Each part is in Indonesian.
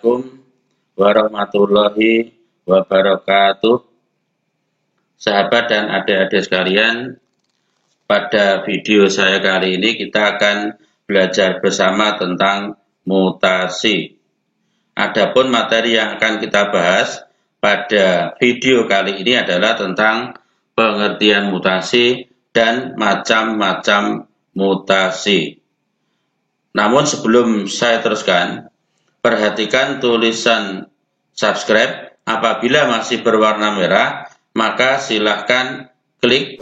Assalamualaikum warahmatullahi wabarakatuh. Sahabat dan adik-adik sekalian, pada video saya kali ini kita akan belajar bersama tentang mutasi. Adapun materi yang akan kita bahas pada video kali ini adalah tentang pengertian mutasi dan macam-macam mutasi. Namun sebelum saya teruskan, perhatikan tulisan subscribe. Apabila masih berwarna merah, maka silahkan klik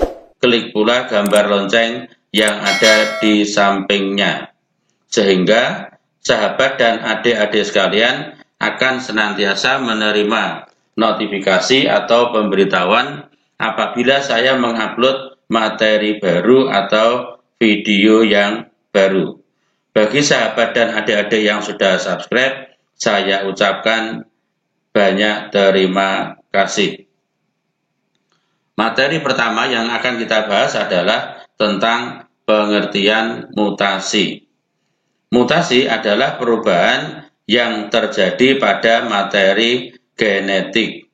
pula gambar lonceng yang ada di sampingnya, sehingga sahabat dan adik-adik sekalian akan senantiasa menerima notifikasi atau pemberitahuan apabila saya mengupload materi baru atau video yang baru. Bagi sahabat dan adik-adik yang sudah subscribe, saya ucapkan banyak terima kasih. Materi pertama yang akan kita bahas adalah tentang pengertian mutasi. Mutasi adalah perubahan yang terjadi pada materi genetik.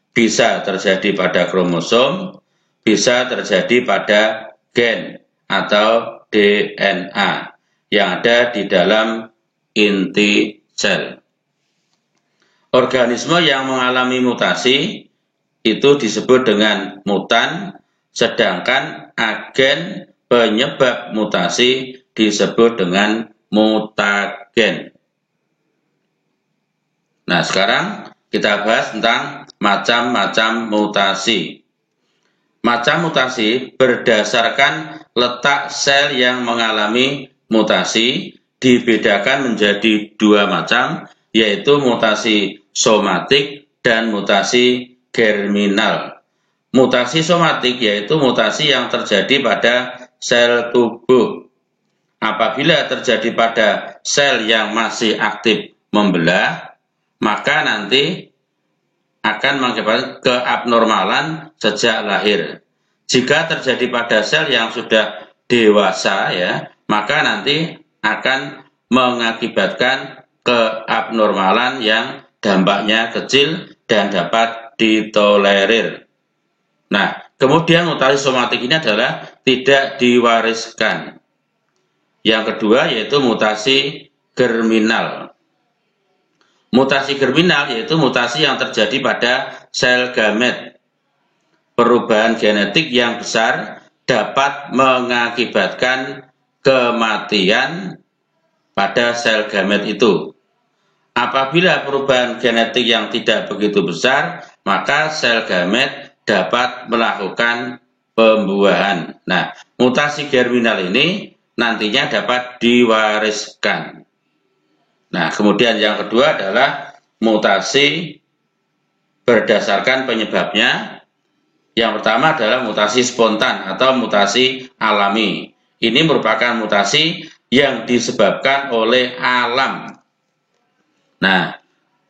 Bisa terjadi pada kromosom, bisa terjadi pada gen atau DNA yang ada di dalam inti sel. Organisme yang mengalami mutasi itu disebut dengan mutan, sedangkan agen penyebab mutasi disebut dengan mutagen. Nah, sekarang kita bahas tentang macam-macam mutasi. Macam mutasi berdasarkan letak sel yang mengalami mutasi dibedakan menjadi dua macam, yaitu mutasi somatik dan mutasi germinal. Mutasi somatik yaitu mutasi yang terjadi pada sel tubuh. Apabila terjadi pada sel yang masih aktif membelah, maka nanti akan mengakibatkan keabnormalan sejak lahir. Jika terjadi pada sel yang sudah dewasa, maka nanti akan mengakibatkan keabnormalan yang dampaknya kecil dan dapat ditolerir. Nah, kemudian mutasi somatik ini adalah tidak diwariskan. Yang kedua yaitu mutasi germinal. Mutasi germinal yaitu mutasi yang terjadi pada sel gamet. Perubahan genetik yang besar dapat mengakibatkan kematian pada sel gamet itu. Apabila perubahan genetik yang tidak begitu besar, maka sel gamet dapat melakukan pembuahan. Nah, mutasi germinal ini nantinya dapat diwariskan. Nah, kemudian yang kedua adalah mutasi berdasarkan penyebabnya. Yang pertama adalah mutasi spontan atau mutasi alami. Ini merupakan mutasi yang disebabkan oleh alam. Nah,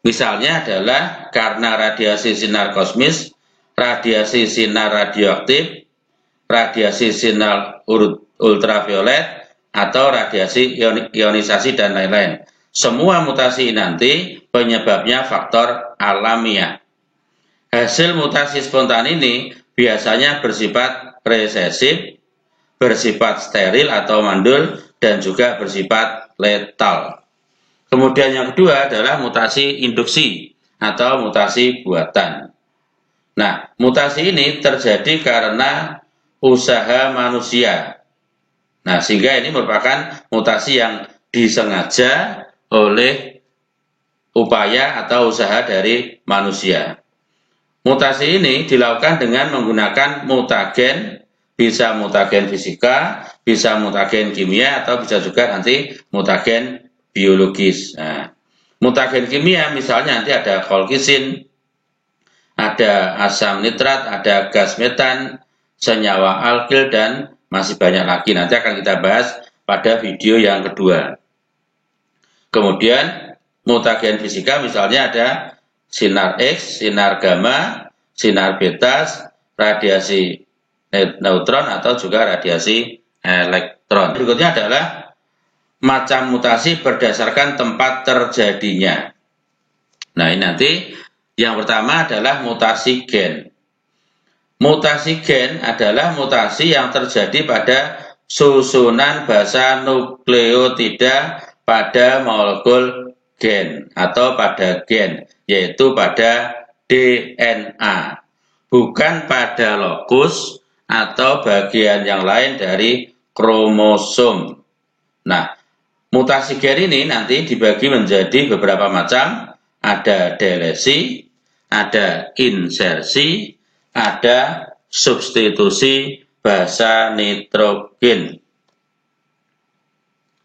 misalnya adalah karena radiasi sinar kosmis, radiasi sinar radioaktif, radiasi sinar ultraviolet, atau radiasi ionisasi dan lain-lain. Semua mutasi nanti penyebabnya faktor alamiah. Hasil mutasi spontan ini biasanya bersifat resesif, bersifat steril atau mandul, dan juga bersifat letal. Kemudian yang kedua adalah mutasi induksi atau mutasi buatan. Nah, mutasi ini terjadi karena usaha manusia. Nah, sehingga ini merupakan mutasi yang disengaja oleh upaya atau usaha dari manusia. Mutasi ini dilakukan dengan menggunakan mutagen, bisa mutagen fisika, bisa mutagen kimia, atau bisa juga nanti mutagen biologis. Nah, mutagen kimia misalnya nanti ada kolkisin, ada asam nitrat, ada gas metan, senyawa alkil, dan masih banyak lagi. Nanti akan kita bahas pada video yang kedua. Kemudian mutagen fisika misalnya ada sinar X, sinar gamma, sinar beta, radiasi neutron, atau juga radiasi elektron. Berikutnya adalah macam mutasi berdasarkan tempat terjadinya. Nah, ini nanti yang pertama adalah mutasi gen. Mutasi gen adalah mutasi yang terjadi pada susunan basa nukleotida pada molekul gen atau pada gen, yaitu pada DNA, bukan pada lokus atau bagian yang lain dari kromosom. Nah, mutasi gen ini nanti dibagi menjadi beberapa macam. Ada delesi, ada insersi, ada substitusi basa nitrogen.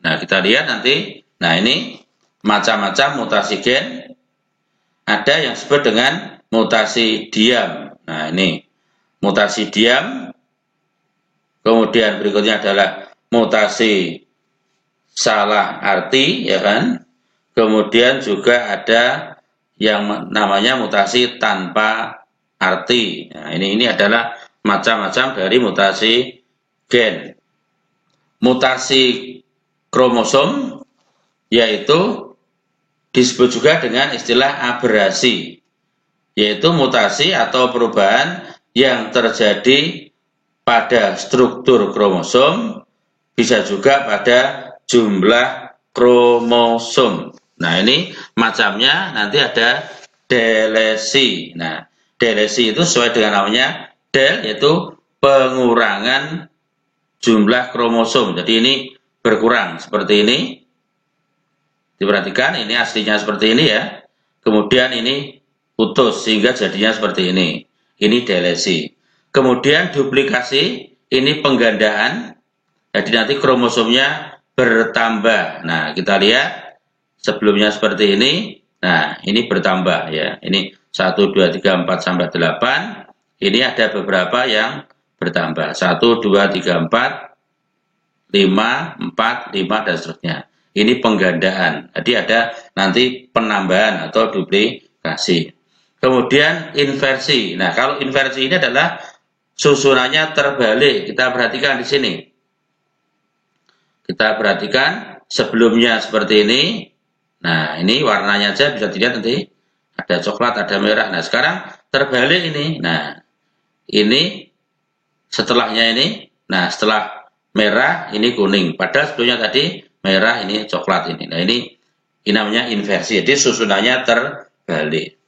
Nah, kita lihat nanti. Nah, ini macam-macam mutasi gen. Ada yang disebut dengan mutasi diam. Nah, ini mutasi diam. Kemudian berikutnya adalah mutasi salah arti, ya kan? Kemudian juga ada yang namanya mutasi tanpa arti. Nah, ini adalah macam-macam dari mutasi gen. Mutasi kromosom yaitu disebut juga dengan istilah aberasi, yaitu mutasi atau perubahan yang terjadi pada struktur kromosom, bisa juga pada jumlah kromosom. Nah, ini macamnya nanti ada delesi. Nah, delesi itu sesuai dengan namanya, del yaitu pengurangan jumlah kromosom. Jadi ini berkurang seperti ini. Diperhatikan, ini aslinya seperti ini ya. Kemudian ini putus sehingga jadinya seperti ini. Ini delesi. Kemudian duplikasi, ini penggandaan. Jadi nanti kromosomnya bertambah. Nah, kita lihat sebelumnya seperti ini. Nah, ini bertambah ya. Ini 1, 2, 3, 4 sampai 8. Ini ada beberapa yang bertambah. 1, 2, 3, 4, 5, 4, 5 dan seterusnya. Ini penggandaan. Jadi ada nanti penambahan atau duplikasi. Kemudian inversi. Nah, kalau inversi ini adalah susunannya terbalik. Kita perhatikan di sini. Kita perhatikan sebelumnya seperti ini. Nah, ini warnanya aja bisa dilihat nanti. Ada coklat, ada merah. Nah, sekarang terbalik ini. Nah, ini setelahnya ini. Nah, setelah merah, ini kuning. Padahal sebelumnya tadi merah, ini coklat ini. Nah, ini namanya inversi. Jadi susunannya terbalik.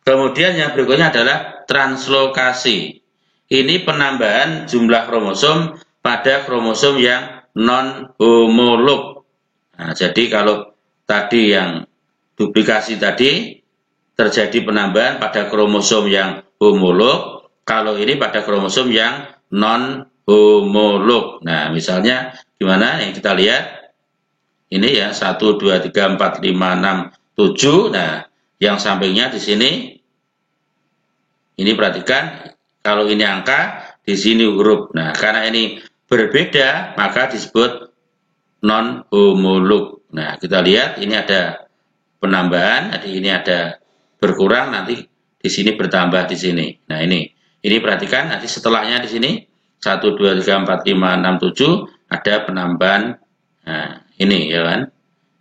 Kemudian yang berikutnya adalah translokasi. Ini penambahan jumlah kromosom pada kromosom yang non-homolog. Nah, jadi kalau tadi yang duplikasi tadi terjadi penambahan pada kromosom yang homolog, kalau ini pada kromosom yang non-homolog. Nah, misalnya gimana yang kita lihat? Ini ya 1, 2, 3, 4, 5, 6, 7. Nah, yang sampingnya di sini. Ini perhatikan, kalau ini angka, di sini huruf. Nah, karena ini berbeda, maka disebut non-homolog. Nah, kita lihat ini ada penambahan, jadi ini ada berkurang, nanti di sini bertambah di sini. Nah, ini perhatikan, nanti setelahnya di sini 1, 2, 3, 4, 5, 6, 7 ada penambahan. Nah, ini ya kan,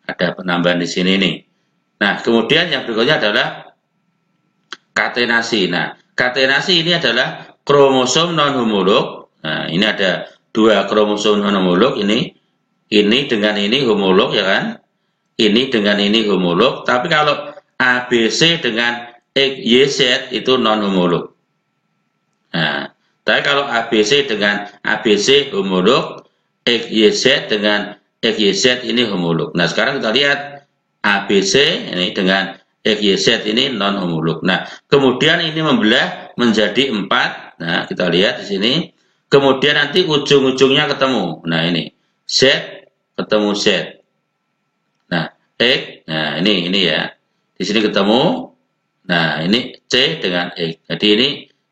ada penambahan di sini nih. Nah, kemudian yang berikutnya adalah katenasi. Nah, katenasi ini adalah kromosom non-homolog. Nah, ini ada 2 kromosom non-homolog, ini dengan ini homolog ya kan. Ini dengan ini homolog, tapi kalau ABC dengan XYZ itu non-homolog. Nah, tapi kalau ABC dengan ABC homolog, XYZ dengan XYZ ini homolog. Nah, sekarang kita lihat ABC ini dengan XYZ ini non-homolog. Nah, kemudian ini membelah menjadi 4. Nah, kita lihat di sini. Kemudian nanti ujung-ujungnya ketemu. Nah, ini Z ketemu Z. Nah, X. Nah, ini ya. Di sini ketemu. Nah, ini C dengan X. Jadi ini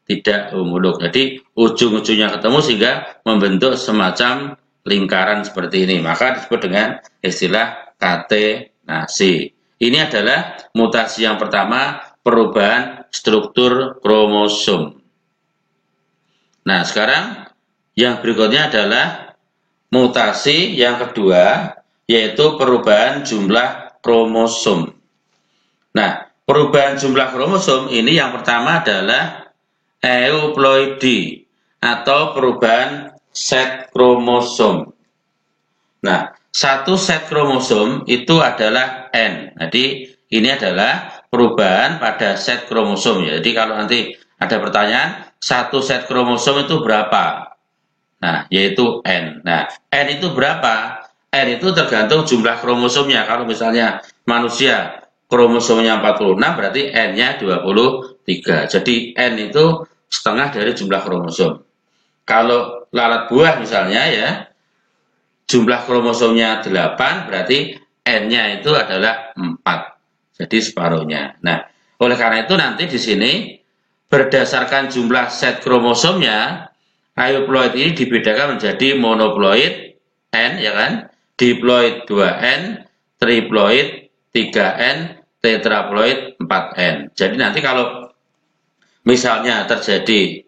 tidak homolog. Jadi ujung-ujungnya ketemu sehingga membentuk semacam lingkaran seperti ini. Maka disebut dengan istilah katenasi. Ini adalah mutasi yang pertama, perubahan struktur kromosom. Nah, sekarang yang berikutnya adalah mutasi yang kedua, yaitu perubahan jumlah kromosom. Nah, perubahan jumlah kromosom ini yang pertama adalah euploidi atau perubahan set kromosom. Nah, satu set kromosom itu adalah N. Jadi ini adalah perubahan pada set kromosom ya. Jadi kalau nanti ada pertanyaan, satu set kromosom itu berapa? Nah, yaitu N. Nah, N itu berapa? N itu tergantung jumlah kromosomnya. Kalau misalnya manusia kromosomnya 46, berarti N-nya 23. Jadi N itu setengah dari jumlah kromosom. Kalau lalat buah misalnya ya, jumlah kromosomnya 8, berarti N-nya itu adalah 4. Jadi separuhnya. Nah, oleh karena itu nanti di sini berdasarkan jumlah set kromosomnya, euploid ini dibedakan menjadi monoploid N, ya kan? Diploid 2N, triploid 3N, tetraploid 4N. Jadi nanti kalau misalnya terjadi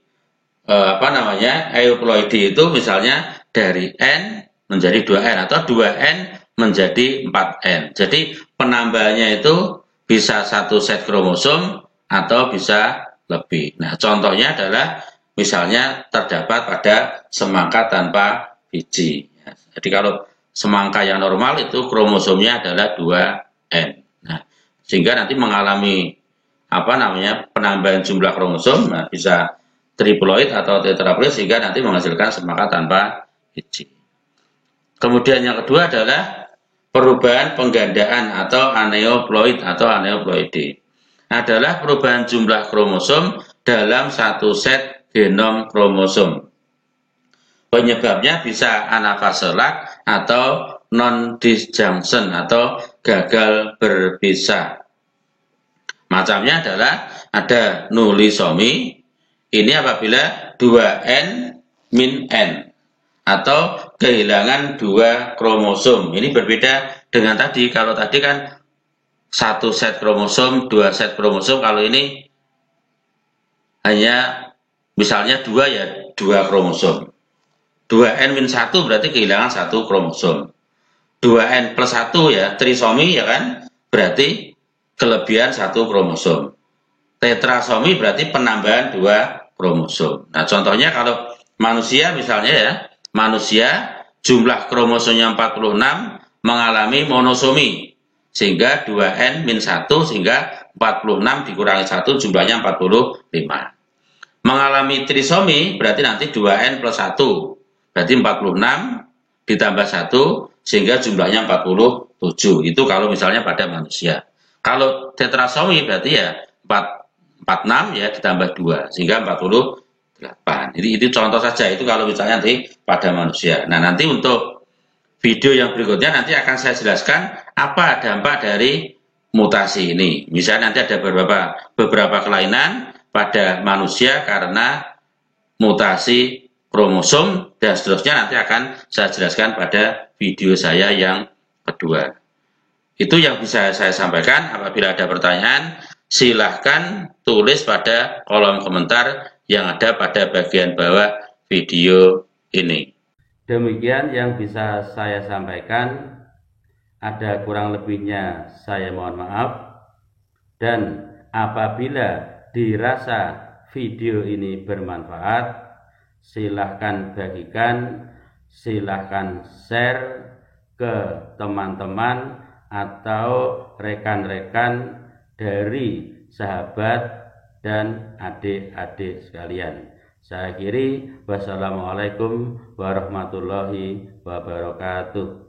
euploidi itu misalnya dari N menjadi 2N atau 2N menjadi 4N. Jadi penambahannya itu bisa satu set kromosom atau bisa lebih. Nah, contohnya adalah misalnya terdapat pada semangka tanpa biji. Jadi kalau semangka yang normal itu kromosomnya adalah 2N. Nah, sehingga nanti mengalami penambahan jumlah kromosom, nah, bisa triploid atau tetraploid sehingga nanti menghasilkan semangka tanpa biji. Kemudian yang kedua adalah perubahan penggandaan atau aneuploid atau aneuploide. Adalah perubahan jumlah kromosom dalam satu set genom kromosom. Penyebabnya bisa anafaselak atau non-disjunction atau gagal berpisah. Macamnya adalah ada nulisomi, ini apabila 2N min N atau kehilangan 2 kromosom. Ini berbeda dengan tadi. Kalau tadi kan satu set kromosom, 2 set kromosom. Kalau ini hanya misalnya 2 ya 2 kromosom. 2N min 1 berarti kehilangan 1 kromosom. 2N plus 1 ya trisomi ya kan, berarti kelebihan 1 kromosom. Tetrasomi berarti penambahan 2 kromosom. Nah, contohnya kalau manusia misalnya ya, manusia jumlah kromosomnya 46 mengalami monosomi sehingga 2N min 1 sehingga 46 dikurangi 1 jumlahnya 45. Mengalami trisomi berarti nanti 2N plus 1 berarti 46 ditambah 1 sehingga jumlahnya 47. Itu kalau misalnya pada manusia. Kalau tetrasomi berarti ya 46 ya ditambah 2 sehingga 48. Itu contoh saja, itu kalau misalnya nanti pada manusia. Nah, nanti untuk video yang berikutnya nanti akan saya jelaskan apa dampak dari mutasi ini. Misalnya nanti ada beberapa kelainan pada manusia karena mutasi kromosom dan seterusnya, nanti akan saya jelaskan pada video saya yang kedua. Itu yang bisa saya sampaikan. Apabila ada pertanyaan, silahkan tulis pada kolom komentar yang ada pada bagian bawah video ini. Demikian yang bisa saya sampaikan. Ada kurang lebihnya saya mohon maaf. Dan apabila dirasa video ini bermanfaat, silahkan bagikan, silahkan share ke teman-teman atau rekan-rekan dari sahabat dan adik-adik sekalian. Saya akhiri, wassalamualaikum warahmatullahi wabarakatuh.